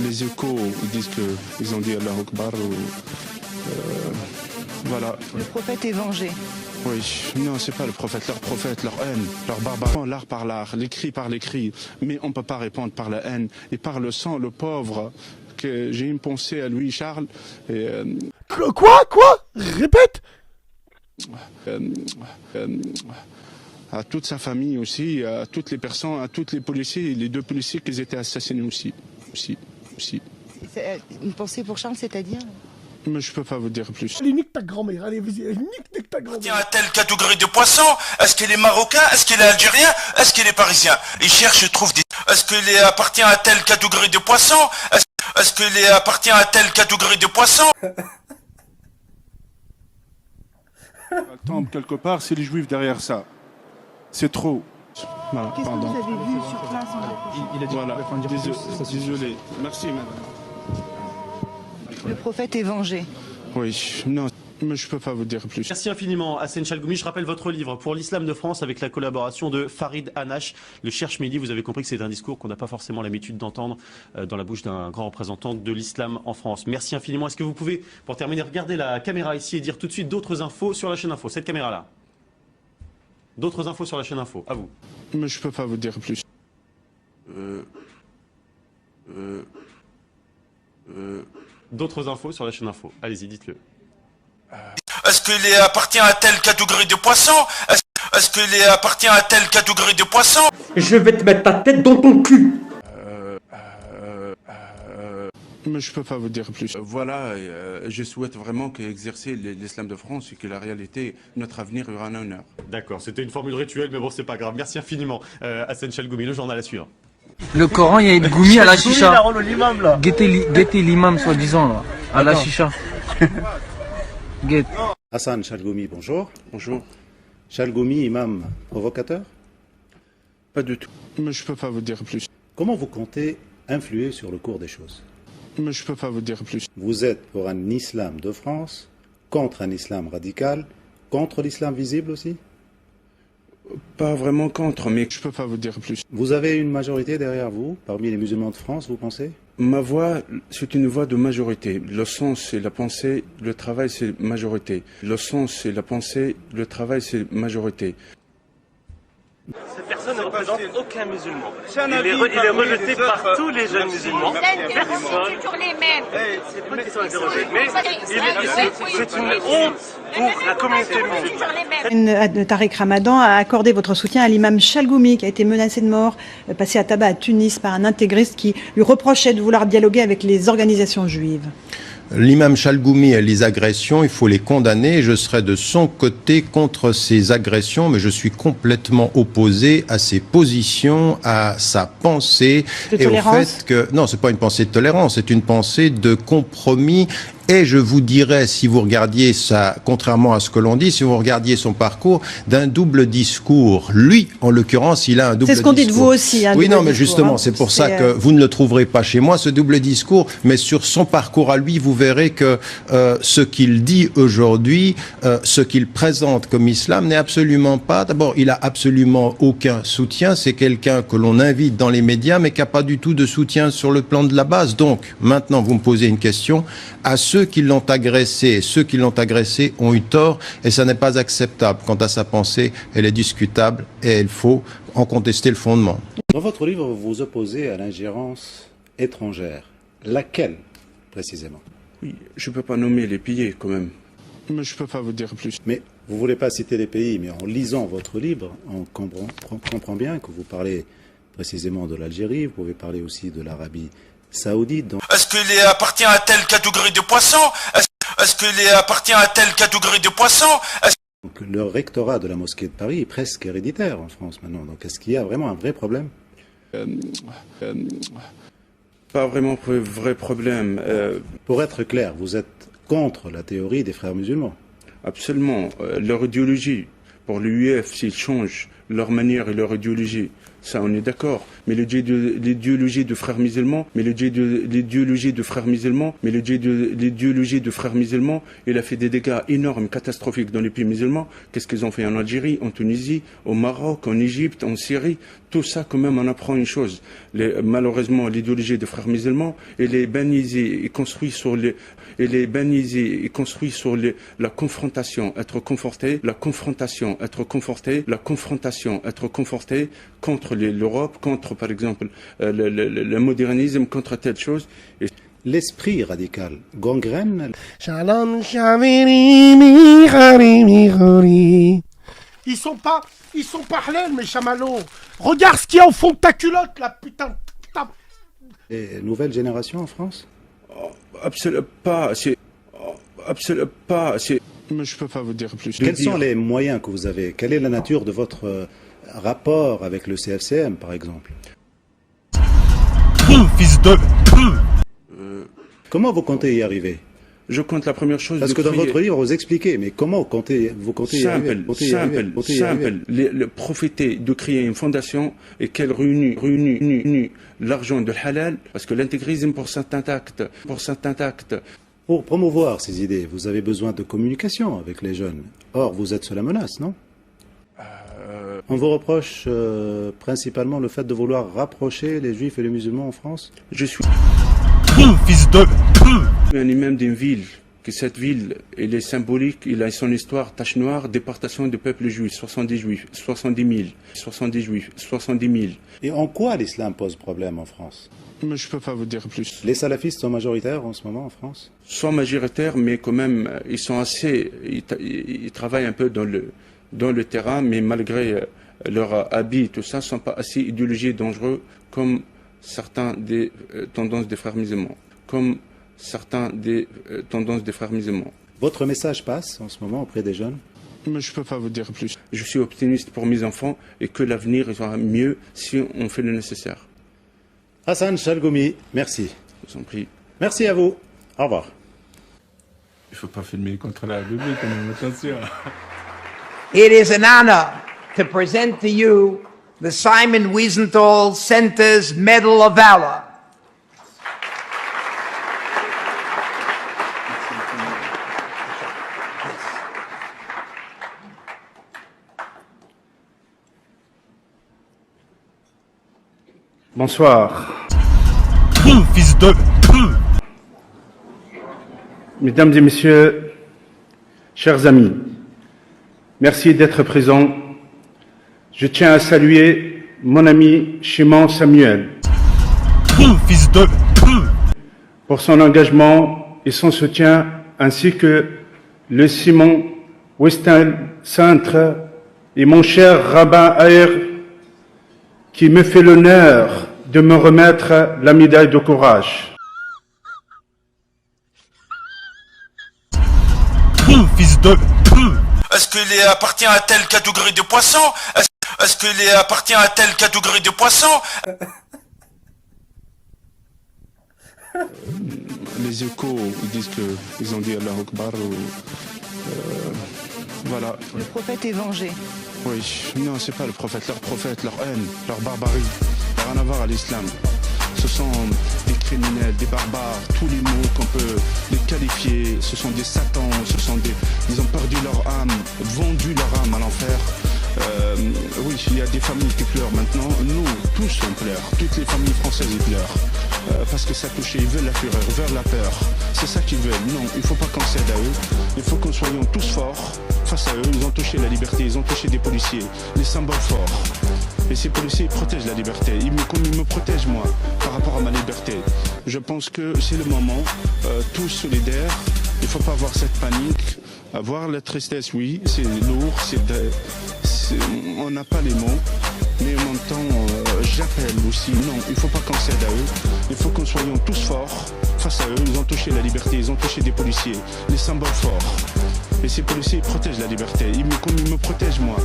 les échos, ils disent qu'ils ont dit Allah Akbar. Voilà. Le prophète est vengé. Oui, non, c'est pas le prophète, leur haine, leur barbarie. L'art par l'art, l'écrit par l'écrit. Mais on ne peut pas répondre par la haine. Et par le sang, le pauvre, que j'ai une pensée à lui, Charles. Et, Quoi Répète. À toute sa famille aussi, à toutes les personnes, à tous les policiers, les 2 policiers qui étaient assassinés aussi. Une pensée pour Charles, c'est-à-dire? Mais je peux pas vous dire plus. Allez, nique ta grand-mère, allez, vas-y, nique ta grand-mère. À telle catégorie de poisson, est-ce qu'il est marocain, est-ce qu'il est algérien, est-ce qu'il est parisien? Il cherche, il trouve des... Est-ce qu'il appartient à telle catégorie de poisson? Est-ce qu'il appartient à telle catégorie de poisson? Tombe quelque part, c'est les juifs derrière ça. C'est trop. Voilà, Qu'est-ce que vous avez vu sur place Il a dit voilà. Désolé. Merci, madame. Le prophète est vengé. Oui, non, mais je peux pas vous dire plus. Merci infiniment, Hassen Chalgoumi. Je rappelle votre livre Pour l'islam de France avec la collaboration de Farid Hanash, le Cherche Midi. Vous avez compris que c'est un discours qu'on n'a pas forcément l'habitude d'entendre dans la bouche d'un grand représentant de l'islam en France. Merci infiniment. Est-ce que vous pouvez, pour terminer, regarder la caméra ici et dire tout de suite d'autres infos sur la chaîne Info, cette caméra-là? D'autres infos sur la chaîne Info, à vous. Mais je peux pas vous dire plus. D'autres infos sur la chaîne Info. Allez-y, dites-le. Est-ce qu'il appartient à telle catégorie de poisson? Est-ce qu'il appartient à telle catégorie de poisson? Je vais te mettre ta tête dans ton cul. Mais je peux pas vous dire plus. Voilà, je souhaite vraiment qu'exercer l'islam de France et que la réalité, notre avenir, aura un honneur. D'accord, c'était une formule rituelle, mais bon, c'est pas grave. Merci infiniment, Hassen Chalgoumi. Le journal à suivre. Le Coran, il y a une goumi à la chicha. Guettez l'imam, soi-disant, là, à la chicha. Guette. Hassen Chalgoumi, bonjour. Bonjour. Chalgoumi, imam provocateur? Pas du tout. Mais je peux pas vous dire plus. Comment vous comptez influer sur le cours des choses? Mais je peux pas vous dire plus. Vous êtes pour un islam de France, contre un islam radical, contre l'islam visible aussi? Pas vraiment contre, mais je peux pas vous dire plus. Vous avez une majorité derrière vous, parmi les musulmans de France, vous pensez? Ma voix, c'est une voix de majorité. Le sens, c'est la pensée, le travail, c'est majorité. Le sens, c'est la pensée, le travail, c'est majorité. Cette personne ne représente aucun musulman. Il est rejeté par tous les jeunes musulmans. Personne. toujours les mêmes. C'est pas une question d'être rejeté, mais c'est une honte pour la communauté musulmane. Tariq Ramadan a accordé votre soutien à l'imam Chalgoumi qui a été menacé de mort, passé à tabac à Tunis par un intégriste qui lui reprochait de vouloir dialoguer avec les organisations juives. L'imam Chalgoumi et les agressions, il faut les condamner. Je serai de son côté contre ces agressions, mais je suis complètement opposé à ses positions, à sa pensée et au fait que non, c'est pas une pensée de tolérance, c'est une pensée de compromis. Et je vous dirais, si vous regardiez ça, contrairement à ce que l'on dit, si vous regardiez son parcours, d'un double discours. Lui, en l'occurrence, il a un double discours. C'est ce qu'on dit de vous aussi. Oui, non, mais justement, c'est pour ça que vous ne le trouverez pas chez moi, ce double discours. Mais sur son parcours à lui, vous verrez que ce qu'il dit aujourd'hui, ce qu'il présente comme islam n'est absolument pas... D'abord, il a absolument aucun soutien. C'est quelqu'un que l'on invite dans les médias, mais qui n'a pas du tout de soutien sur le plan de la base. Donc, maintenant, vous me posez une question. À ceux qui l'ont agressé, ceux qui l'ont agressé ont eu tort et ça n'est pas acceptable. Quant à sa pensée, elle est discutable et il faut en contester le fondement. Dans votre livre, vous vous opposez à l'ingérence étrangère. Laquelle, précisément? Oui, je peux pas nommer les pays quand même. Mais je peux pas vous dire plus. Mais vous voulez pas citer les pays, mais en lisant votre livre, on comprend bien que vous parlez précisément de l'Algérie, vous pouvez parler aussi de l'Arabie Saoudite. Donc... Est-ce qu'il appartient à telle catégorie de poisson? Est-ce qu'il appartient à telle catégorie de poisson? Donc, le rectorat de la mosquée de Paris est presque héréditaire en France maintenant. Donc est-ce qu'il y a vraiment un vrai problème? Pas vraiment vrai problème. Pour être clair, vous êtes contre la théorie des frères musulmans? Absolument. Leur idéologie, pour l'UEF, s'ils changent leur manière et leur idéologie. Ça, on est d'accord. Mais l'idéologie de frères musulmans, l'idéologie de frères musulmans, il a fait des dégâts énormes, catastrophiques dans les pays musulmans. Qu'est-ce qu'ils ont fait en Algérie, en Tunisie, au Maroc, en Égypte, en Syrie? Tout ça, quand même, on apprend une chose. Malheureusement, l'idéologie des frères musulmans, elle est bannisée et construite sur la confrontation, être conforté contre l'Europe, contre, par exemple, le modernisme, contre telle chose. L'esprit radical gangrène. Ils sont pas halal, mes chamallows. Regarde ce qu'il y a au fond de ta culotte, là, putain. Et nouvelle génération en France? Absolument pas. Mais je peux pas vous dire plus. Quels sont les moyens que vous avez? Quelle est la nature de votre rapport avec le CFCM, par exemple? Fils de... Comment vous comptez y arriver? Je compte la première chose. Parce que dans votre livre, vous expliquez, mais comment vous comptez y arriver? Simple. Profiter de créer une fondation et qu'elle réunit l'argent de halal, parce que l'intégrisme pour certains actes. Pour promouvoir ces idées, vous avez besoin de communication avec les jeunes. Or, vous êtes sous la menace, non? On vous reproche principalement le fait de vouloir rapprocher les juifs et les musulmans en France? Je suis Fils de... un imam d'une ville, que cette ville, elle est symbolique, il a son histoire, tache noire, déportation du peuple juif, 70 000. Et en quoi l'islam pose problème en France? Mais je peux pas vous dire plus. Les salafistes sont majoritaires en ce moment en France? Sont majoritaires, mais quand même, ils sont assez... Ils travaillent un peu dans le terrain, mais malgré leur habit, tout ça, ne sont pas assez idéologiques dangereux comme certains des tendances des frères musulmans. Votre message passe en ce moment auprès des jeunes? Mais je peux pas vous dire plus. Je suis optimiste pour mes enfants et que l'avenir sera mieux si on fait le nécessaire. Hassan Chalgoumi, merci. Je vous en prie. Merci à vous. Au revoir. Il faut pas filmer contre la Bible, quand même, attention. It is an honor to present to you the Simon Wiesenthal Center's Medal of Valor. Bonsoir. Fils de... Mesdames et messieurs, chers amis, merci d'être présents. Je tiens à saluer mon ami Shimon Samuel Fils de... pour son engagement et son soutien, ainsi que le Simon Westel Centre et mon cher rabbin Aher, qui me fait l'honneur de me remettre la médaille de courage. Fils de... Est-ce qu'il appartient à telle catégorie de poissons? Est-ce qu'il appartient à telle catégorie de poissons? Les échos, ils disent qu'ils ont dit Allahu Akbar. Voilà. Le prophète est vengé. Oui, non, c'est pas le prophète, leur haine, leur barbarie. Ça n'a rien à voir à l'islam. Ce sont des criminels, des barbares, tous les mots qu'on peut les qualifier. Ce sont des satans, ils ont perdu leur âme, vendu leur âme à l'enfer. Oui, il y a des familles qui pleurent maintenant. Nous, tous, on pleure. Toutes les familles françaises, ils pleurent. Parce que ça touche, ils veulent la fureur, ils veulent la peur. C'est ça qu'ils veulent. Non, il ne faut pas qu'on cède à eux. Il faut qu'on soyons tous forts face à eux. Ils ont touché la liberté, ils ont touché des policiers, les symboles forts. Et ces policiers ils protègent la liberté. Comme ils me protègent moi par rapport à ma liberté. Je pense que c'est le moment, tous solidaires. Il ne faut pas avoir cette panique. Avoir la tristesse, oui, c'est lourd, on n'a pas les mots. Mais en même temps, j'appelle aussi. Non, il ne faut pas qu'on cède à eux. Il faut qu'on soyons tous forts face à eux. Ils ont touché la liberté, ils ont touché des policiers, les symboles forts. Et ces policiers ils protègent la liberté. Comme ils me protègent moi.